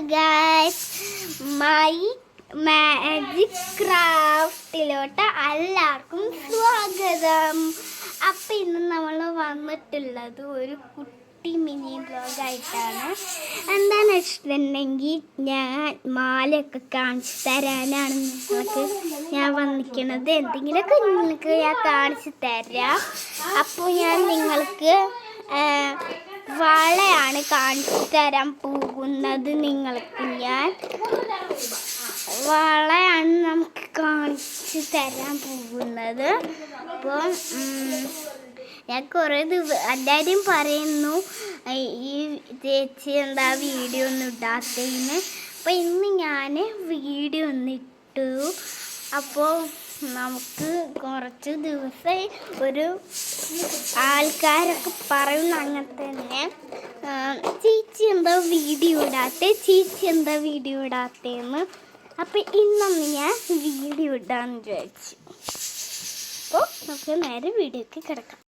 Guys, my magic ക്രാഫ്റ്റിലോട്ട് എല്ലാവർക്കും സ്വാഗതം. അപ്പം ഇന്ന് നമ്മൾ വന്നിട്ടുള്ളത് ഒരു കുട്ടി മിനി ബ്ലോഗായിട്ടാണ്. എന്താണെന്ന് വെച്ചിട്ടുണ്ടെങ്കിൽ ഞാൻ മാലയൊക്കെ കാണിച്ചു തരാനാണ് നിങ്ങൾക്ക് ഞാൻ വന്നിരിക്കുന്നത്. എന്തെങ്കിലുമൊക്കെ നിങ്ങൾക്ക് ഞാൻ കാണിച്ചു തരാം. അപ്പോൾ ഞാൻ നിങ്ങൾക്ക് വളയാണ് കാണിച്ചു തരാൻ പോകുന്നത്. നിങ്ങൾക്ക് ഞാൻ വളയാണ് നമുക്ക് കാണിച്ചു തരാൻ പോകുന്നത്. അപ്പോൾ ഞാൻ കുറേ എല്ലാവരും പറയുന്നു ഈ ചേച്ചി എന്താ വീഡിയോ ഒന്നും ഇടാത്തതിന്. അപ്പോൾ ഇന്ന് ഞാൻ വീഡിയോ ഒന്നിട്ടു. അപ്പോൾ നമുക്ക് കുറച്ച് ദിവസം ഒരു ആൾക്കാരൊക്കെ പറയുന്ന അങ്ങനെ തന്നെ, ചേച്ചി എന്താ വീഡിയോ ഇടാത്തേന്ന്. അപ്പം ഇന്നൊന്ന് ഞാൻ വീഡിയോ ഇടാമെന്ന് വിചാരിച്ചു. അപ്പോൾ നമുക്ക് നേരെ വീഡിയോക്ക് കിടക്കാം.